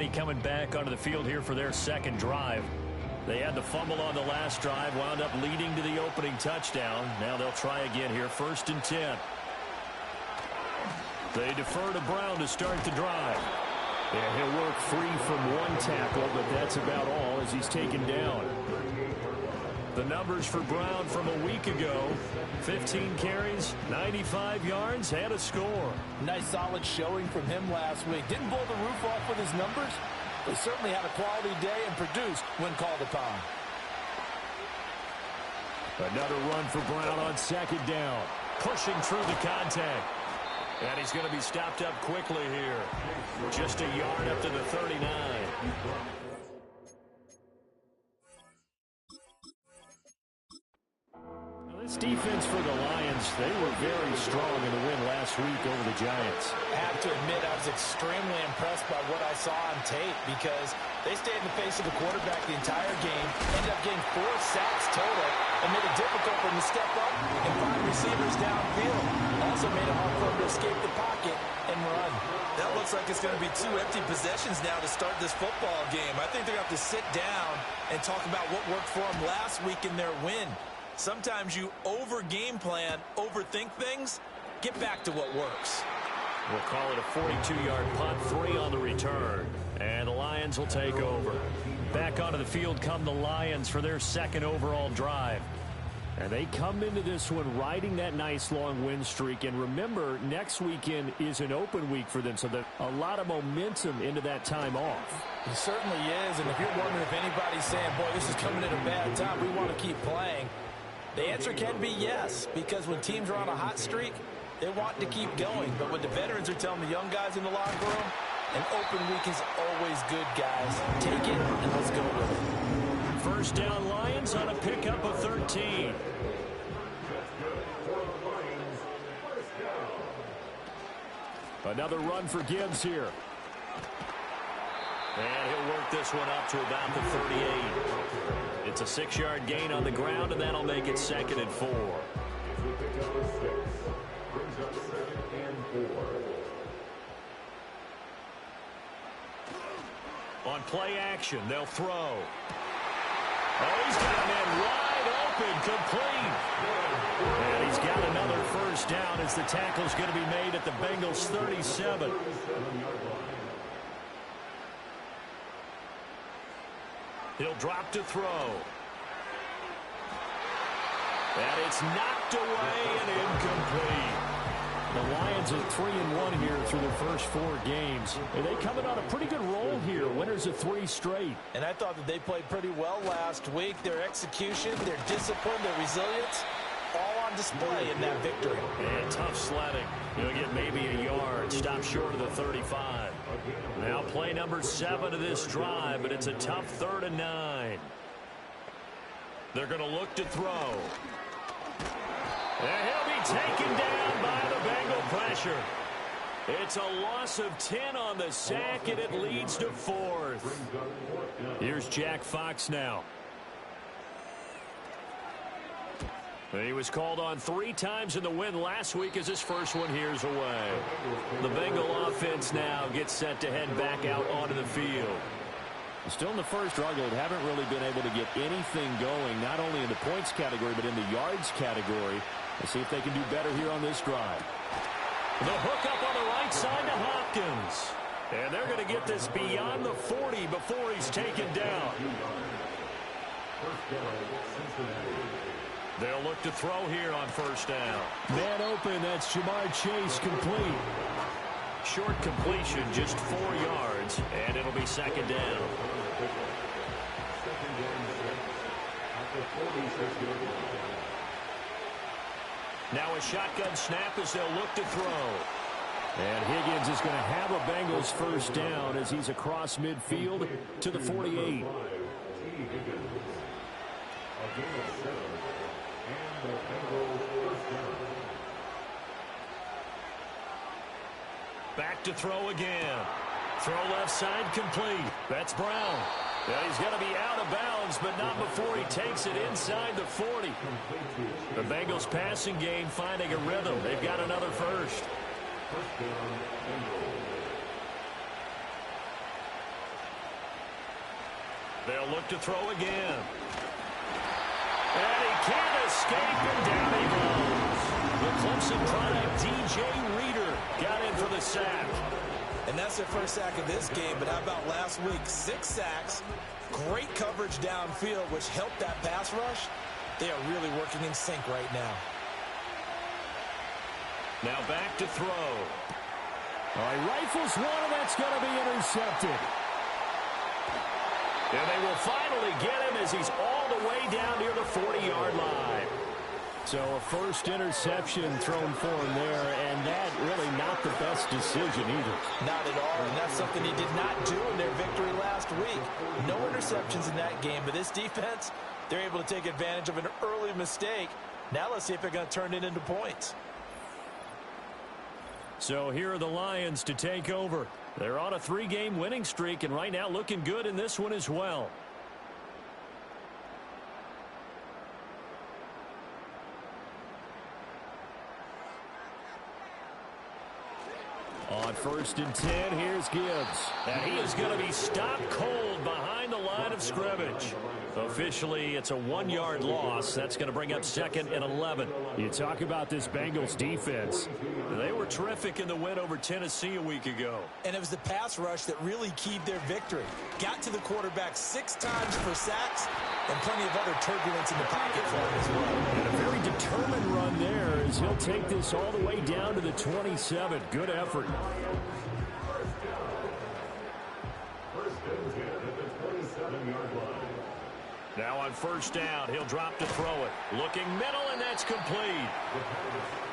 Cincinnati coming back onto the field here for their second drive. They had the fumble on the last drive, wound up leading to the opening touchdown. Now they'll try again here, 1st and 10. They defer to Brown to start the drive. Yeah, he'll work free from one tackle, but that's about all as he's taken down. The numbers for Brown from a week ago: 15 carries, 95 yards, and a score. Nice solid showing from him last week. Didn't blow the roof off with his numbers. He certainly had a quality day and produced when called upon. Another run for Brown on 2nd down. Pushing through the contact. And he's going to be stopped up quickly here. Just a yard up to the 39. This defense for the Lions, they were very strong in the win last week over the Giants. I have to admit, I was extremely impressed by what I saw on tape because they stayed in the face of the quarterback the entire game, ended up getting 4 sacks total, and made it difficult for him to step up and find receivers downfield. Also made it hard for him to escape the pocket and run. That looks like it's going to be 2 empty possessions now to start this football game. I think they're going to have to sit down and talk about what worked for them last week in their win. Sometimes you over-game plan, overthink things. Get back to what works. We'll call it a 42-yard punt, 3 on the return. And the Lions will take over. Back onto the field come the Lions for their 2nd overall drive. And they come into this one riding that nice long win streak. And remember, next weekend is an open week for them, so there's a lot of momentum into that time off. It certainly is, and if you're wondering if anybody's saying, boy, this is coming at a bad time, we want to keep playing, the answer can be yes, because when teams are on a hot streak, they want to keep going. But what the veterans are telling the young guys in the locker room, an open week is always good, guys. Take it and let's go with it. 1st down Lions on a pickup of 13. Another run for Gibbs here. And he'll work this one up to about the 38. It's a 6-yard gain on the ground, and that'll make it 2nd and 4. On play action, they'll throw. Oh, he's got a man wide open, complete. And he's got another 1st down as the tackle's going to be made at the Bengals' 37. He'll drop to throw. And it's knocked away and incomplete. The Lions are 3-1 here through their first 4 games. And they coming on a pretty good roll here. Winners of 3 straight. And I thought that they played pretty well last week. Their execution, their discipline, their resilience, all on display in that victory. And tough sledding. He'll get maybe a yard. Stop short of the 35. Now play number 7 of this drive, but it's a tough 3rd and 9. They're going to look to throw. And he'll be taken down by the Bengal pressure. It's a loss of 10 on the sack, and it leads to 4th. Here's Jack Fox now. He was called on 3 times in the win last week as his first one here's away. The Bengal offense now gets set to head back out onto the field. Still in the first struggle, haven't really been able to get anything going, not only in the points category, but in the yards category. Let's see if they can do better here on this drive. The hook up on the right side to Hopkins. And they're going to get this beyond the 40 before he's taken down. They'll look to throw here on 1st down. Man open, that's Jamar Chase, complete. Short completion, just 4 yards, and it'll be 2nd down. Now a shotgun snap as they'll look to throw. And Higgins is going to have a Bengals 1st down as he's across midfield to the 48. Back to throw again. Throw left side complete. That's Brown. And he's going to be out of bounds, but not before he takes it inside the 40. The Bengals passing game finding a rhythm. They've got another 1st. They'll look to throw again. And he can't escape, and down he goes. The Clemson product, DJ Reader, got in for the sack. And that's their first sack of this game, but how about last week? 6 sacks, great coverage downfield, which helped that pass rush. They are really working in sync right now. Now back to throw. All right, rifles one, and that's going to be intercepted. And they will finally get him as he's all the way down near the 40-yard line. So a first interception thrown for him there, and that really not the best decision either. Not at all, and that's something he did not do in their victory last week. No interceptions in that game, but this defense, they're able to take advantage of an early mistake. Now let's see if they're going to turn it into points. So here are the Lions to take over. They're on a 3-game winning streak, and right now looking good in this one as well. On 1st and 10, here's Gibbs. And he is going to be stopped cold behind the line of scrimmage. Officially, it's a 1-yard loss. That's going to bring up 2nd and 11. You talk about this Bengals defense. They were terrific in the win over Tennessee a week ago. And it was the pass rush that really keyed their victory. Got to the quarterback 6 times for sacks and plenty of other turbulence in the pocket for him as well. And a very determined run there as he'll take this all the way down to the 27. Good effort. Now on 1st down, he'll drop to throw it. Looking middle, and that's complete.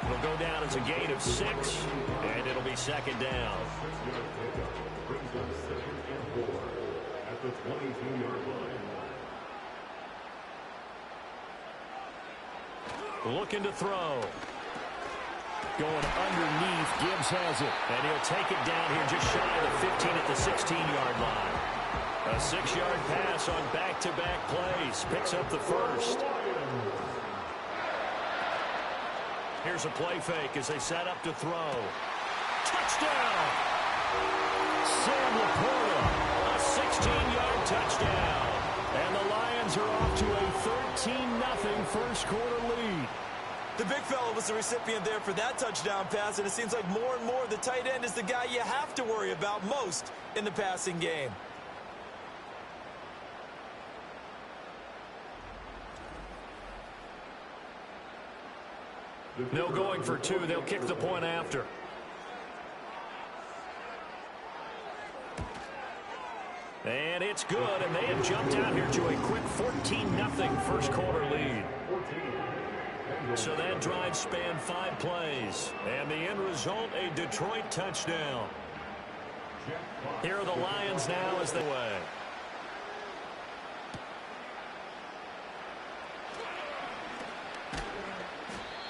It'll go down as a gain of 6, and it'll be 2nd down. Looking to throw. Going underneath, Gibbs has it. And he'll take it down here just shy of the 15 at the 16-yard line. A 6-yard pass on back-to-back plays. Picks up the first. Here's a play fake as they set up to throw. Touchdown! Sam Laporta. A 16-yard touchdown. And the Lions are off to a 13-0 first quarter lead. The big fella was the recipient there for that touchdown pass, and it seems like more and more the tight end is the guy you have to worry about most in the passing game. No going for 2. They'll kick the point after. And it's good, and they have jumped out here to a quick 14-0 first quarter lead. So that drive spanned 5 plays, and the end result, a Detroit touchdown. Here are the Lions now as they way.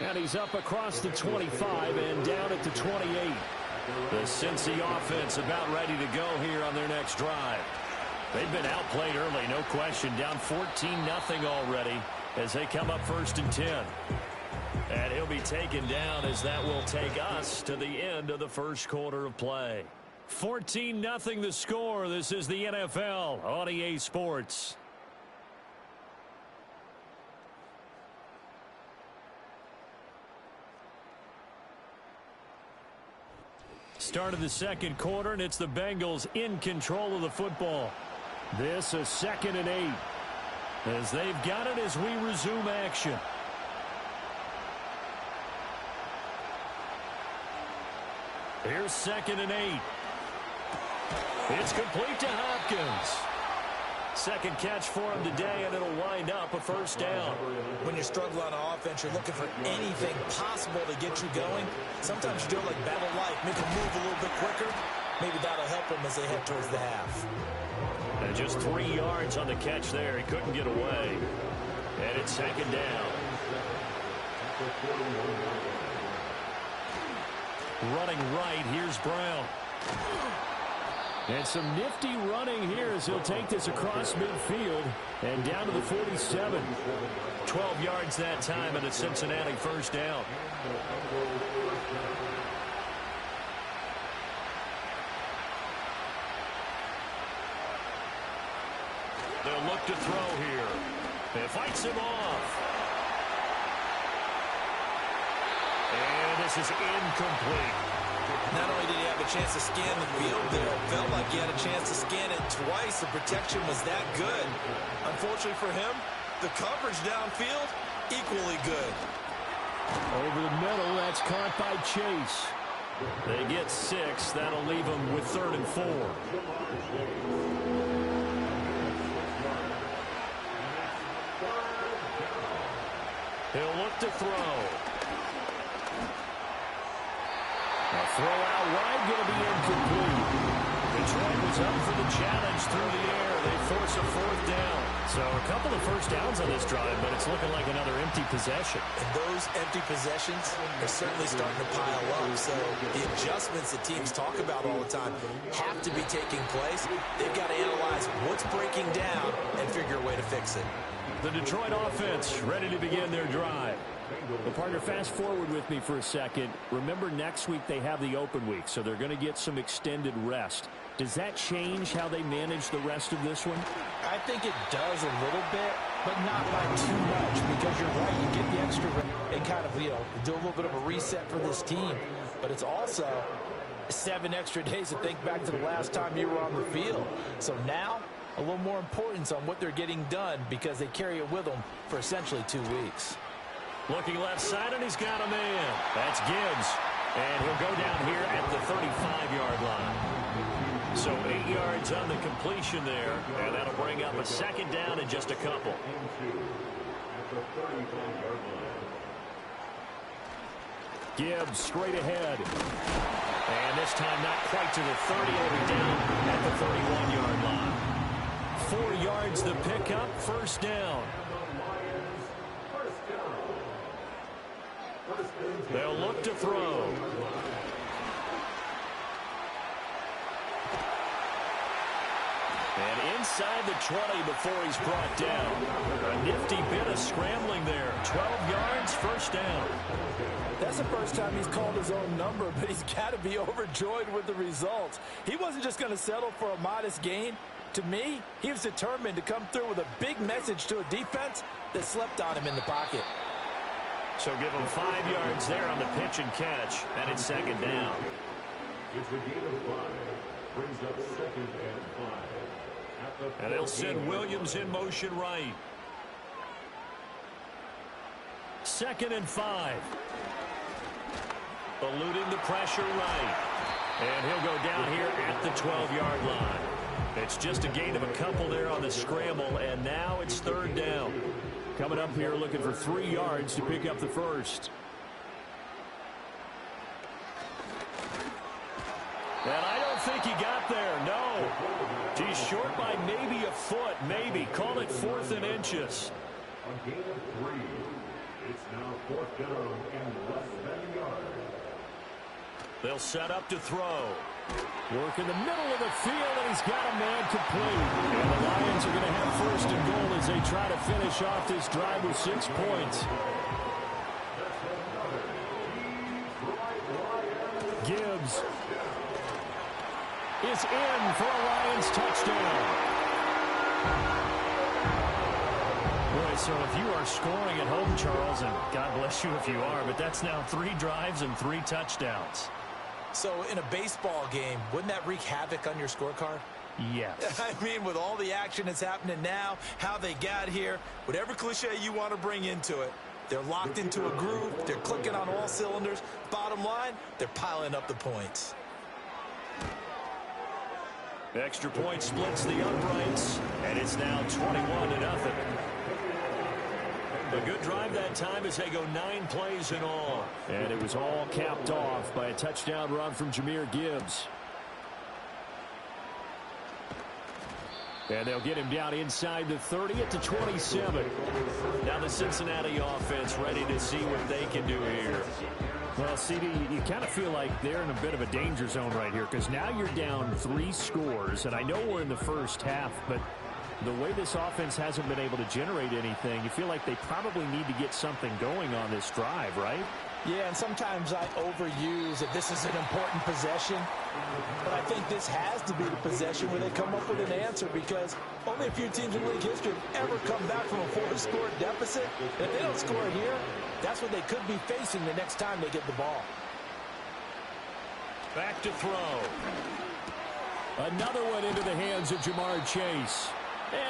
And he's up across the 25 and down at the 28. The Cincy offense about ready to go here on their next drive. They've been outplayed early, no question. Down 14-0 already as they come up 1st and 10. And he'll be taken down as that will take us to the end of the first quarter of play. 14-0 the score. This is the NFL on EA Sports. Start of the second quarter, and it's the Bengals in control of the football. This a 2nd and 8 as they've got it as we resume action. Here's 2nd and 8. It's complete to Hopkins. Second catch for him today, and it'll wind up a first down. When you struggle on offense, you're looking for anything possible to get you going. Sometimes you do it like battle life, make them move a little bit quicker. Maybe that'll help them as they head towards the half. And just 3 yards on the catch there. He couldn't get away. And it's 2nd down. Running right, here's Brown. And some nifty running here as he'll take this across midfield and down to the 47. 12 yards that time and a Cincinnati first down. They'll look to throw here. It fights him off. And this is incomplete. Not only did he have a chance to scan the field there, it felt like he had a chance to scan it twice. The protection was that good. Unfortunately for him, the coverage downfield, equally good. Over the middle, that's caught by Chase. They get 6. That'll leave them with 3rd and 4. He'll look to throw. A throw out wide, going to be incomplete. Detroit was up for the challenge through the air. They force a 4th down. So a couple of first downs on this drive, but it's looking like another empty possession. And those empty possessions are certainly starting to pile up. So the adjustments that teams talk about all the time have to be taking place. They've got to analyze what's breaking down and figure a way to fix it. The Detroit offense ready to begin their drive. Well, partner, fast forward with me for a second. Remember, next week they have the open week, so they're going to get some extended rest. Does that change how they manage the rest of this one? I think it does a little bit, but not by too much, because you're right. You get the extra and kind of, do a little bit of a reset for this team. But it's also 7 extra days to think back to the last time you were on the field. So now, a little more importance on what they're getting done, because they carry it with them for essentially 2 weeks. Looking left side, and he's got a man. That's Gibbs. And he'll go down here at the 35-yard line. So 8 yards on the completion there, and that'll bring up a 2nd down in just a couple. Gibbs straight ahead. And this time not quite to the 30. It'll be down at the 31-yard line. 4 yards the pickup, 1st down. They'll look to throw. And inside the 20 before he's brought down. A nifty bit of scrambling there. 12 yards, 1st down. That's the first time he's called his own number, but he's got to be overjoyed with the results. He wasn't just going to settle for a modest gain. To me, he was determined to come through with a big message to a defense that slept on him in the pocket. So give him 5 yards there on the pitch and catch, and it's 2nd down. It's a gain of 5. Brings up 2nd and 5. And they'll send Williams in motion right. 2nd and 5. Eluding the pressure right. And he'll go down here at the 12-yard line. It's just a gain of a couple there on the scramble, and now it's 3rd down. Coming up here looking for 3 yards to pick up the 1st. And I don't think he got there, no. He's short by maybe a foot, maybe. Call it 4th and inches. A gain of 3. It's now 4th down and less than a yard. They'll set up to throw. Work in the middle of the field, and he's got a man complete. And the Lions are going to have 1st and goal as they try to finish off this drive with 6 points. Gibbs is in for a Lions touchdown. Boy, so if you are scoring at home, Charles, and God bless you if you are, but that's now 3 drives and 3 touchdowns. So in a baseball game, wouldn't that wreak havoc on your scorecard? Yes. I mean, with all the action that's happening now, how they got here, whatever cliche you want to bring into it, they're locked into a groove, they're clicking on all cylinders. Bottom line, they're piling up the points. Extra point splits the uprights, and it's now 21-0. A good drive that time as they go 9 plays in all. And it was all capped off by a touchdown run from Jahmyr Gibbs. And they'll get him down inside the 30 at the 27. Now the Cincinnati offense ready to see what they can do here. Well, CD, you kind of feel like they're in a bit of a danger zone right here, because now you're down 3 scores, and I know we're in the first half, but the way this offense hasn't been able to generate anything, you feel like they probably need to get something going on this drive, right? Yeah, and sometimes I overuse if this is an important possession. But I think this has to be the possession where they come up with an answer, because only a few teams in league history have ever come back from a 4-score deficit. And if they don't score here, that's what they could be facing the next time they get the ball. Back to throw. Another one into the hands of Jamar Chase.